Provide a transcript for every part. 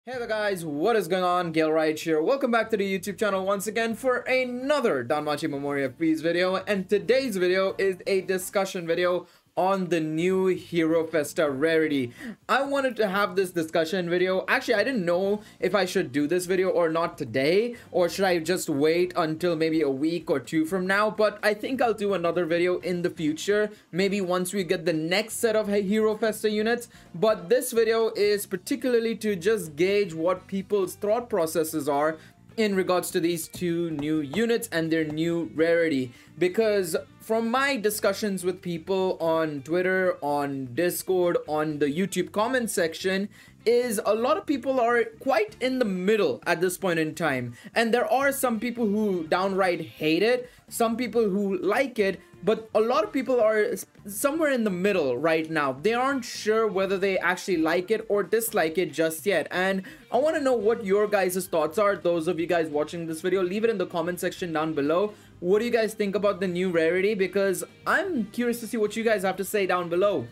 Hey there guys, what is going on? Gale right here. Welcome back to the YouTube channel once again for another Danmachi Memoria Freese video, and today's video is a discussion video on the new Hero Festa rarity. I wanted to have this discussion video. Actually, I didn't know if I should do this video or not today, or should I just wait until maybe a week or two from now, but I think I'll do another video in the future, maybe once we get the next set of Hero Festa units. But this video is particularly to just gauge what people's thought processes are in regards to these two new units and their new rarity, because from my discussions with people on Twitter, on Discord, on the YouTube comment section, is a lot of people are quite in the middle at this point in time, and there are some people who downright hate it, some people who like it, but a lot of people are somewhere in the middle right now. They aren't sure whether they actually like it or dislike it just yet, and I want to know what your guys' thoughts are. Those of you guys watching this video, leave it in the comment section down below. What do you guys think about the new rarity? Because I'm curious to see what you guys have to say down below.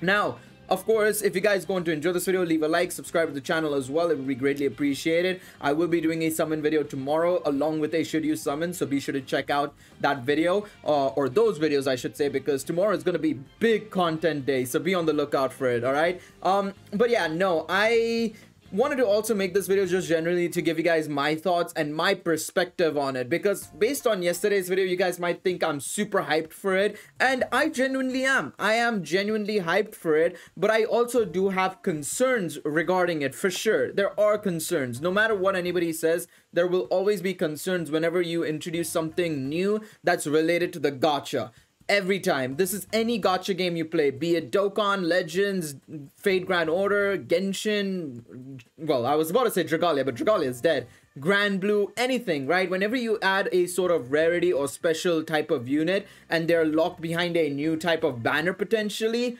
Now, of course, if you guys are going to enjoy this video, leave a like, subscribe to the channel as well. It would be greatly appreciated. I will be doing a summon video tomorrow along with a should you summon, so be sure to check out that video, or those videos I should say, because tomorrow is going to be big content day, so be on the lookout for it. All right, but yeah, no, I wanted to also make this video just generally to give you guys my thoughts and my perspective on it, because based on yesterday's video, you guys might think I'm super hyped for it, and I genuinely am. I am genuinely hyped for it, but I also do have concerns regarding it. For sure, there are concerns. No matter what anybody says, there will always be concerns whenever you introduce something new that's related to the gacha. Every time. This is any gacha game you play, be it Dokkan, Legends, Fate Grand Order, Genshin, well, I was about to say Dragalia, but Dragalia is dead, Grand Blue, anything, right? Whenever you add a sort of rarity or special type of unit and they're locked behind a new type of banner potentially,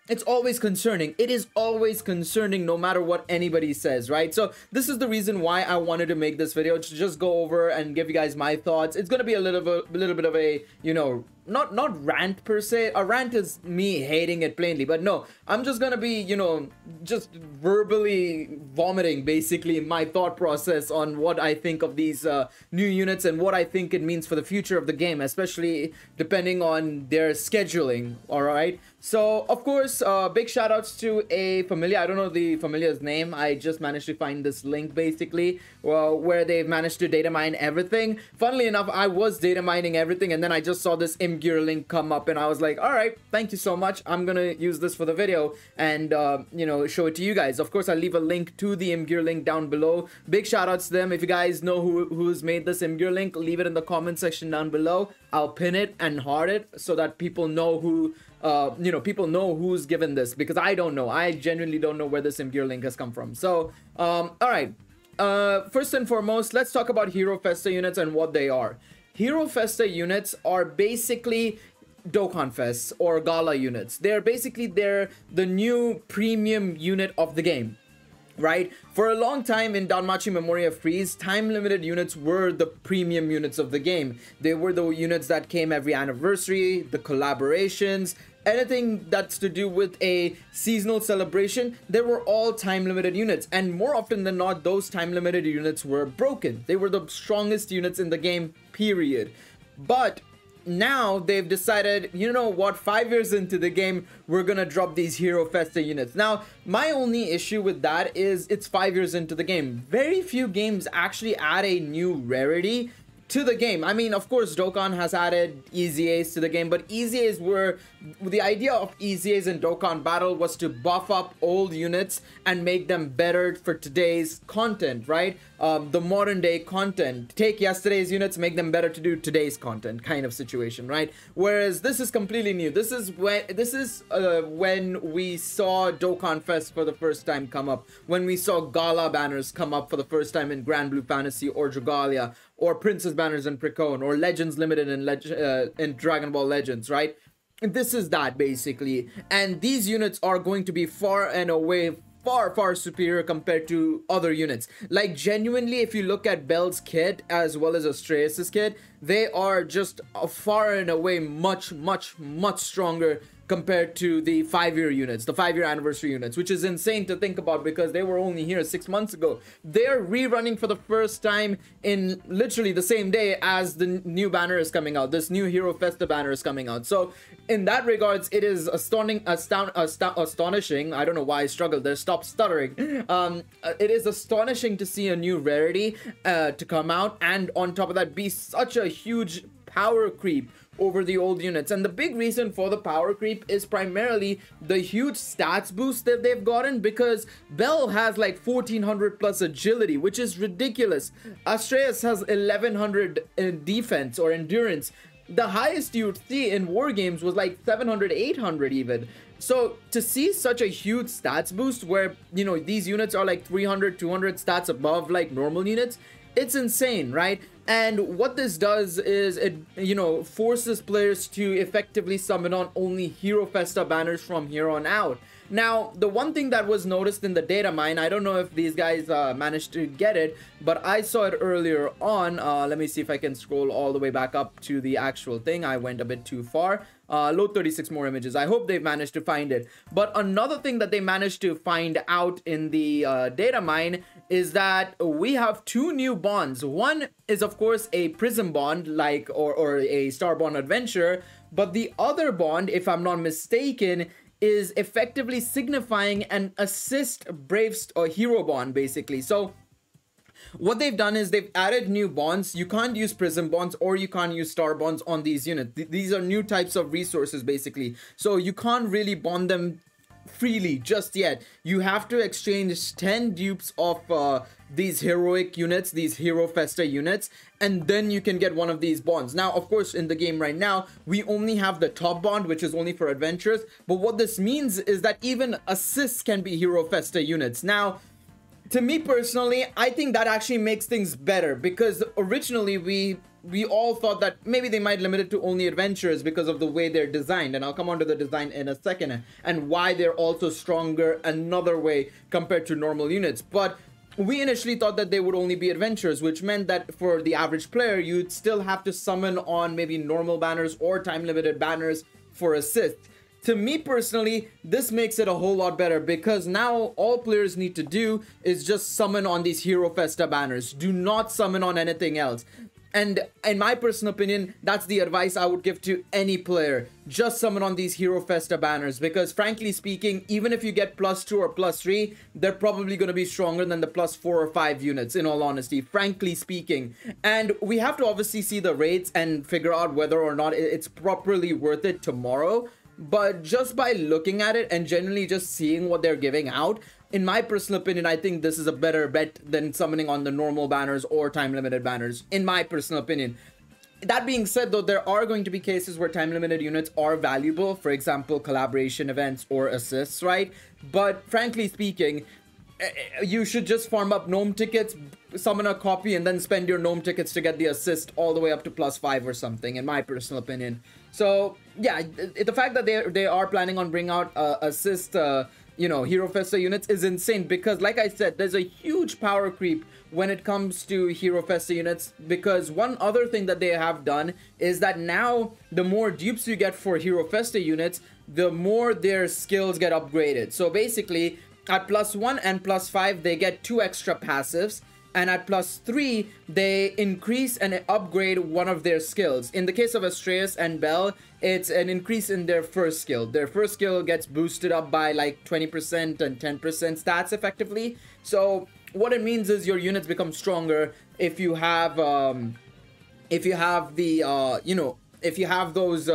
it's always concerning. It is always concerning no matter what anybody says, right? So this is the reason why I wanted to make this video, to just go over and give you guys my thoughts. It's going to be a little bit of a, you know, not rant per se. A rant is me hating it plainly, but no, I'm just gonna be, you know, just verbally vomiting basically my thought process on what I think of these new units and what I think it means for the future of the game, especially depending on their scheduling. All right, so of course, big shout outs to a familiar. I don't know the familiar's name. I just managed to find this link basically, where they've managed to data mine everything. Funnily enough, I was data mining everything, and then I just saw this Gear link come up, and I was like, all right, thank you so much. I'm gonna use this for the video and you know, show it to you guys. Of course, I'll leave a link to the Gear link down below. Big shout outs to them. If you guys know who's made this Gear link, leave it in the comment section down below. I'll pin it and heart it so that people know who you know, people know who's given this, because I don't know. I genuinely don't know where this Gear link has come from. So all right, first and foremost, let's talk about Hero Festa units and what they are. Hero Festa units are basically Dokkan Fest or Gala units. They're basically the new premium unit of the game, right? For a long time in Danmachi Memoria Freese, time-limited units were the premium units of the game. They were the units that came every anniversary, the collaborations, anything that's to do with a seasonal celebration. They were all time-limited units, and more often than not, those time-limited units were broken. They were the strongest units in the game, period. But now they've decided, you know what, 5 years into the game, we're gonna drop these Hero Festa units. Now, my only issue with that is it's 5 years into the game. Very few games actually add a new rarity to the game. I mean, of course, Dokkan has added Easy Ace to the game, but Easy Ace were, the idea of Easy Ace in Dokkan Battle was to buff up old units and make them better for today's content, right? The modern day content. Take yesterday's units, make them better to do today's content kind of situation, right? Whereas this is completely new. This is when we saw Dokkan Fest for the first time come up, when we saw Gala banners come up for the first time in Grand Blue Fantasy or Dragalia, or Princess banners in Precone, or Legends Limited in Dragon Ball Legends, right? This is that basically, and these units are going to be far and away far superior compared to other units. Like, genuinely, if you look at Bell's kit as well as Astreus' kit, they are just far and away much stronger compared to the 5-year units, the 5-year anniversary units, which is insane to think about because they were only here 6 months ago. They're rerunning for the first time in literally the same day as the new banner is coming out. This new Hero Festa banner is coming out. So in that regards, it is astonishing. I don't know why I struggled there. Stop stuttering. It is astonishing to see a new rarity to come out, and on top of that be such a huge power creep over the old units. And the big reason for the power creep is primarily the huge stats boost that they've gotten, because Bell has like 1400 plus agility, which is ridiculous. Astreus has 1100 in defense or endurance. The highest you'd see in war games was like 700, 800 even. So to see such a huge stats boost where, you know, these units are like 300, 200 stats above like normal units, it's insane, right? And what this does is it, you know, forces players to effectively summon on only Hero Festa banners from here on out. Now, the one thing that was noticed in the data mine, I don't know if these guys managed to get it, but I saw it earlier on. Let me see if I can scroll all the way back up to the actual thing. I went a bit too far. Load 36 more images. I hope they've managed to find it. But another thing that they managed to find out in the data mine is that we have 2 new bonds. One is, of course, a Prism bond, like or a Star Bond Adventure. But the other bond, if I'm not mistaken, is effectively signifying an assist Braves or hero bond, basically. So what they've done is they've added new bonds. You can't use Prism bonds or you can't use Star bonds on these units. These are new types of resources, basically. So you can't really bond them freely just yet. You have to exchange 10 dupes of these heroic units, these Hero Festa units, and then you can get one of these bonds. Now, of course, in the game right now, we only have the top bond, which is only for adventurers. But what this means is that even assists can be Hero Festa units. Now, to me personally, I think that actually makes things better, because originally we all thought that maybe they might limit it to only adventurers because of the way they're designed, and I'll come on to the design in a second, and why they're also stronger another way compared to normal units. But we initially thought that they would only be adventurers, which meant that for the average player, you'd still have to summon on maybe normal banners or time-limited banners for assists. To me personally, this makes it a whole lot better, because now all players need to do is just summon on these Hero Festa banners. Do not summon on anything else. And in my personal opinion, that's the advice I would give to any player. Just summon on these Hero Festa banners, because frankly speaking, even if you get +2 or +3, they're probably going to be stronger than the +4 or 5 units, in all honesty, frankly speaking. And we have to obviously see the rates and figure out whether or not it's properly worth it tomorrow. But just by looking at it and generally just seeing what they're giving out, in my personal opinion, I think this is a better bet than summoning on the normal banners or time-limited banners, in my personal opinion. That being said, though, there are going to be cases where time-limited units are valuable, for example, collaboration events or assists, right? But frankly speaking, you should just farm up gnome tickets, summon a copy, and then spend your gnome tickets to get the assist all the way up to +5 or something, in my personal opinion. So yeah, the fact that they are planning on bringing out assist you know, Hero Festa units is insane, because like I said, there's a huge power creep when it comes to Hero Festa units. Because one other thing that they have done is that now the more dupes you get for Hero Festa units, the more their skills get upgraded. So basically at +1 and +5 they get 2 extra passives, and at +3 they increase and upgrade one of their skills. In the case of Astreus and Bell, it's an increase in their first skill. Their first skill gets boosted up by like 20% and 10% stats effectively. So what it means is your units become stronger if you have the you know, if you have those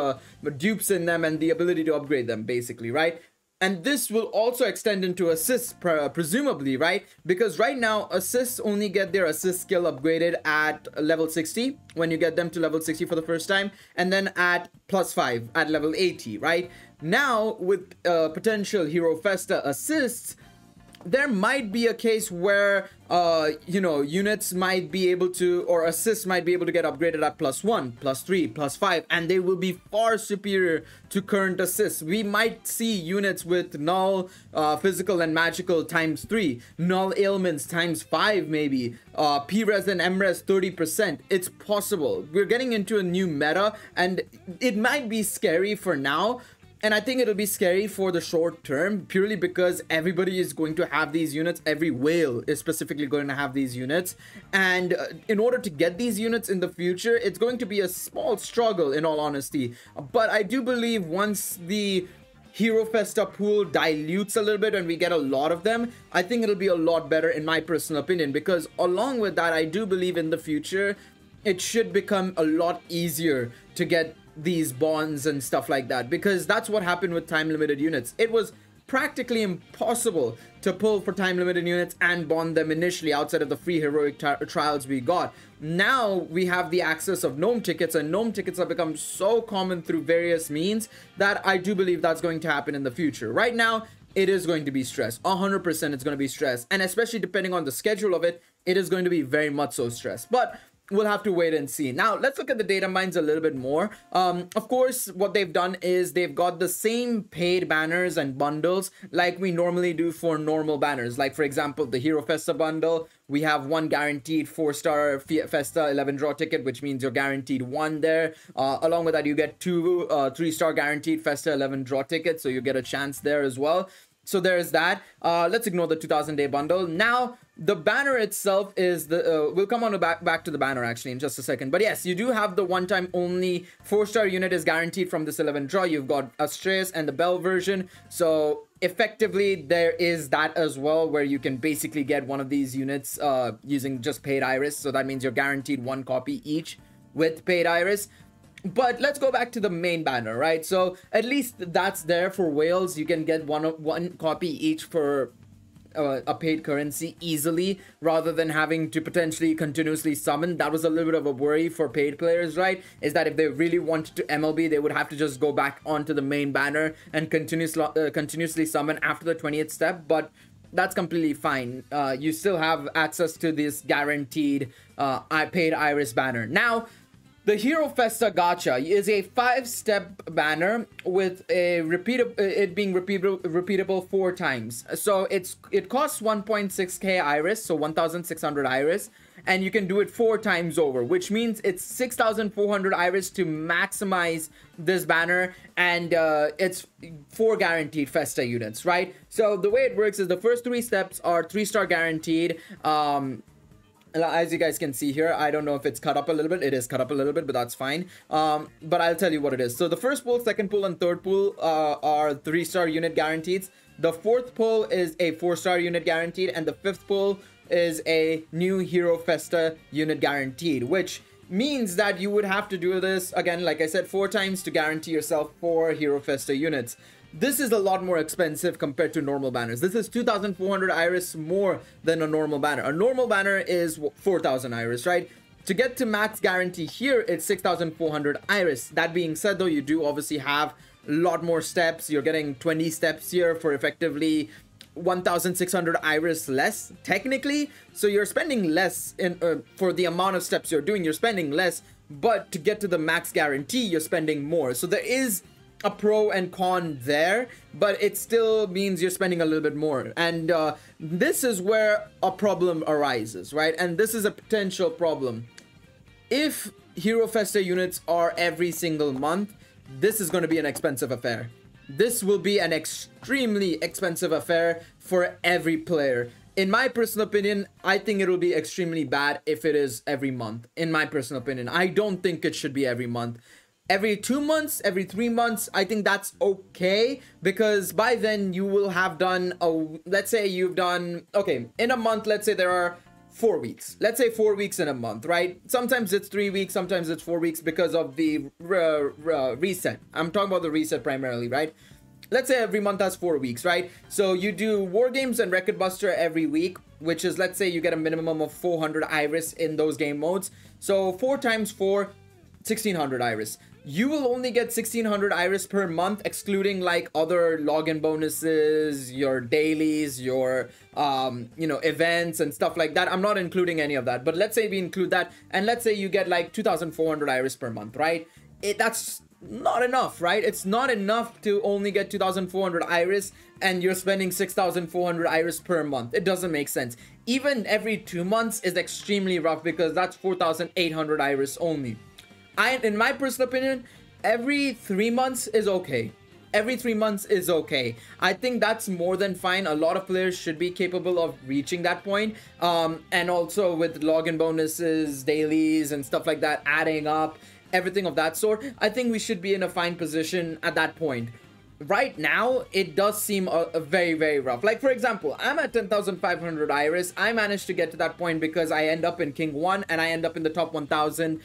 dupes in them and the ability to upgrade them, basically, right? And this will also extend into assists, presumably, right? Because right now, assists only get their assist skill upgraded at level 60, when you get them to level 60 for the first time, and then at +5 at level 80, right? Now, with potential Hero Festa assists, there might be a case where, you know, units might be able to, or assists might be able to get upgraded at +1, +3, +5, and they will be far superior to current assists. We might see units with null, physical and magical ×3, null ailments ×5 maybe, P-res and M-res 30%. It's possible. We're getting into a new meta, and it might be scary for now. And I think it'll be scary for the short term, purely because everybody is going to have these units. Every whale is specifically going to have these units. And in order to get these units in the future, it's going to be a small struggle, in all honesty. But I do believe once the Hero Festa pool dilutes a little bit and we get a lot of them, I think it'll be a lot better, in my personal opinion. Because along with that, I do believe in the future, it should become a lot easier to get these bonds and stuff like that, because that's what happened with time limited units. It was practically impossible to pull for time limited units and bond them initially outside of the free heroic trials we got. Now we have the access of gnome tickets, and gnome tickets have become so common through various means that I do believe that's going to happen in the future. Right now, it is going to be stress. 100% it's going to be stress, and especially depending on the schedule of it, it is going to be very much so stress. But we'll have to wait and see. Now, let's look at the data mines a little bit more. Of course, what they've done is they've got the same paid banners and bundles like we normally do for normal banners. Like, for example, the Hero Festa bundle, we have one guaranteed 4-star Festa 11 draw ticket, which means you're guaranteed one there. Along with that, you get two 3-star guaranteed Festa 11 draw tickets, so you get a chance there as well. So there's that. Let's ignore the 2000-day bundle. Now, the banner itself is the... we'll come on back to the banner, actually, in just a second. But yes, you do have the one-time only 4-star unit is guaranteed from this 11 draw. You've got Astreus and the Bell version. So, effectively, there is that as well, where you can basically get one of these units using just paid Iris. So that means you're guaranteed one copy each with paid Iris. But let's go back to the main banner, right? So at least that's there for whales. You can get one copy each for a paid currency easily, rather than having to potentially continuously summon. That was a little bit of a worry for paid players, right? Is that if they really wanted to MLB, they would have to just go back onto the main banner and continuously summon after the 20th step. But that's completely fine. You still have access to this guaranteed paid Iris banner. Now, the Hero Festa Gacha is a 5-step banner with a it being repeatable 4 times. So it costs 1.6k Iris, so 1,600 Iris, and you can do it 4 times over, which means it's 6,400 Iris to maximize this banner, and it's 4 guaranteed Festa units, right? So the way it works is the first 3 steps are 3-star guaranteed. As you guys can see here, I don't know if it's cut up a little bit. It is cut up a little bit, but that's fine. But I'll tell you what it is. So the first pool, second pool, and third pool are 3-star unit guaranteed. The fourth pool is a 4-star unit guaranteed, and the fifth pool is a new Hero Festa unit guaranteed, which means that you would have to do this, again, like I said, 4 times to guarantee yourself 4 Hero Festa units. This is a lot more expensive compared to normal banners. This is 2,400 Iris more than a normal banner. A normal banner is 4,000 Iris, right? To get to max guarantee here, it's 6,400 Iris. That being said, though, you do obviously have a lot more steps. You're getting 20 steps here for effectively 1,600 Iris less, technically. So you're spending less for the amount of steps you're doing. You're spending less, but to get to the max guarantee, you're spending more. So there is a pro and con there, but it still means you're spending a little bit more. And this is where a problem arises, right? And this is a potential problem. If Hero Festa units are every single month, this is going to be an expensive affair. This will be an extremely expensive affair for every player. In my personal opinion, I think it will be extremely bad if it is every month. In my personal opinion, I don't think it should be every month. Every 2 months, every 3 months, I think that's okay, because by then you will have done let's say you've done, okay, in a month, let's say there are 4 weeks. Let's say 4 weeks in a month, right? Sometimes it's 3 weeks, sometimes it's 4 weeks because of the reset. I'm talking about the reset primarily, right? Let's say every month has 4 weeks, right? So you do War Games and Record Buster every week, which is, let's say you get a minimum of 400 Iris in those game modes. So 4 times 4, 1,600 Iris. You will only get 1,600 Iris per month, excluding like other login bonuses, your dailies, your events and stuff like that. I'm not including any of that, but let's say we include that, and let's say you get like 2,400 Iris per month, right? That's not enough, right? It's not enough to only get 2,400 Iris and you're spending 6,400 Iris per month. It doesn't make sense. Even every 2 months is extremely rough, because that's 4,800 Iris only. In my personal opinion, every 3 months is okay. every 3 months is okay. I think that's more than fine. A lot of players should be capable of reaching that point. And also with login bonuses, dailies, and stuff like that adding up, everything of that sort, I think we should be in a fine position at that point. Right now, it does seem a very, very rough. Like, for example, I'm at 10,500 Iris. I managed to get to that point because I end up in King 1 and I end up in the top 1,000,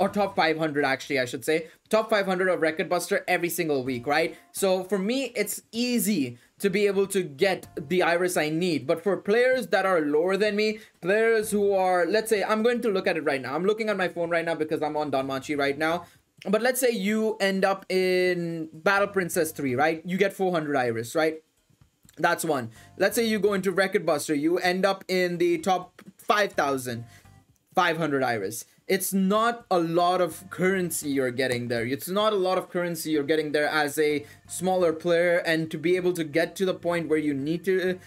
or top 500, actually, I should say. Top 500 of Record Buster every single week, right? So for me, it's easy to be able to get the Iris I need. But for players that are lower than me, players who are, let's say, I'm going to look at it right now. I'm looking at my phone right now because I'm on Danmachi right now. But let's say you end up in Battle Princess 3, right? You get 400 Iris, right? That's one. Let's say you go into Record Buster. You end up in the top 5,500 Iris. It's not a lot of currency you're getting there. It's not a lot of currency you're getting there as a smaller player. And to be able to get to the point where you need to,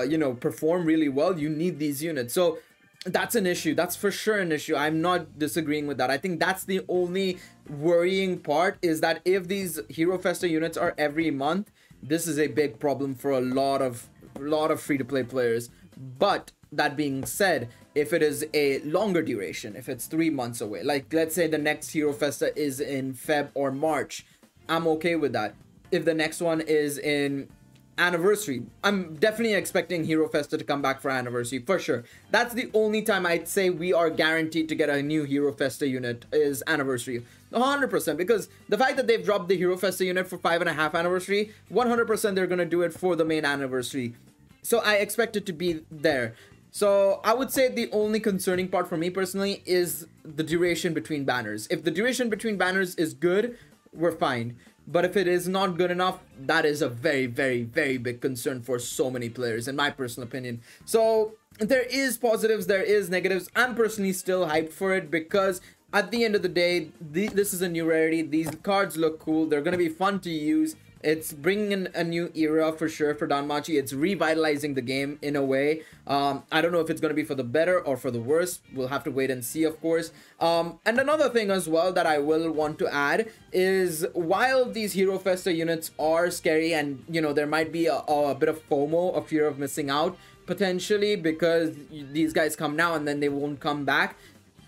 you know, perform really well, you need these units. So that's an issue. That's for sure an issue. I'm not disagreeing with that. I think that's the only worrying part, is that if these Hero Festa units are every month, this is a big problem for a lot of free-to-play players. But that being said, if it is a longer duration, if it's 3 months away, like let's say the next Hero Festa is in Feb or March, I'm okay with that. If the next one is in Anniversary, I'm definitely expecting Hero Festa to come back for Anniversary for sure. That's the only time I'd say we are guaranteed to get a new Hero Festa unit, is Anniversary. 100%, because the fact that they've dropped the Hero Festa unit for 5.5 Anniversary, 100% they're gonna do it for the main Anniversary. So I expect it to be there. So I would say the only concerning part for me personally is the duration between banners. If the duration between banners is good, we're fine. But if it is not good enough, that is a very, very, very big concern for so many players, in my personal opinion. So there is positives, there is negatives. I'm personally still hyped for it because at the end of the day, this is a new rarity. These cards look cool. They're going to be fun to use. It's bringing in a new era for sure for Danmachi. It's revitalizing the game in a way. I don't know if it's going to be for the better or for the worse. We'll have to wait and see, of course. And another thing as well that I will want to add is, while these Hero Festa units are scary and, you know, there might be a bit of FOMO, a fear of missing out, potentially, because these guys come now and then they won't come back.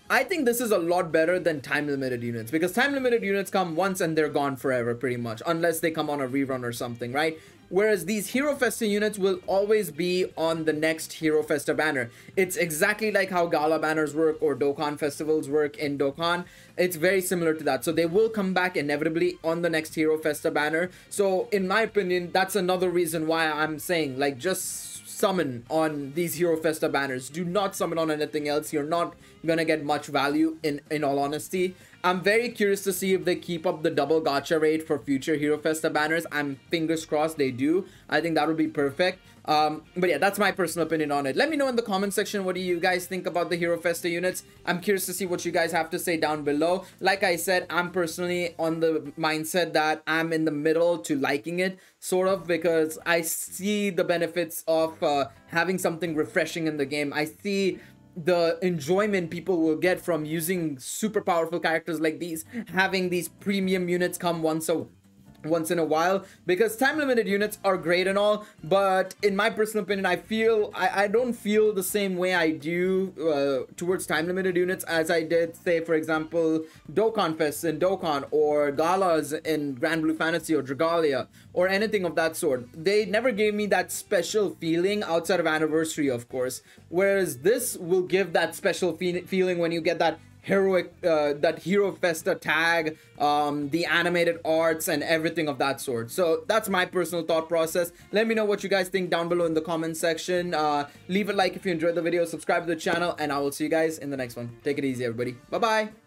I think this is a lot better than time-limited units, because time-limited units come once and they're gone forever, pretty much, unless they come on a rerun or something, right? Whereas these Hero Festa units will always be on the next Hero Festa banner. It's exactly like how Gala banners work or Dokkan festivals work in Dokkan. It's very similar to that. So they will come back inevitably on the next Hero Festa banner. So in my opinion, that's another reason why I'm saying, like, just summon on these Hero Festa banners. Do not summon on anything else. You're not gonna get much value in all honesty. I'm very curious to see if they keep up the double gacha rate for future Hero Festa banners. I'm fingers crossed they do. I think that would be perfect. But yeah, that's my personal opinion on it. Let me know in the comment section, what do you guys think about the Hero Festa units? I'm curious to see what you guys have to say down below. Like I said, I'm personally on the mindset that I'm in the middle to liking it, sort of, because I see the benefits of having something refreshing in the game. I see the enjoyment people will get from using super powerful characters like these, having these premium units come once in a while, because time limited units are great and all, but in my personal opinion, I don't feel the same way I do towards time limited units as I did, say, for example, Dokkan Fest in Dokkan, or Galas in Grand Blue Fantasy or Dragalia, or anything of that sort. They never gave me that special feeling outside of Anniversary, of course, whereas this will give that special feeling when you get that heroic that Hero Festa tag, the animated arts and everything of that sort. So that's my personal thought process. Let me know what you guys think down below in the comment section. Leave a like if you enjoyed the video, subscribe to the channel, and I will see you guys in the next one. Take it easy, everybody. Bye bye.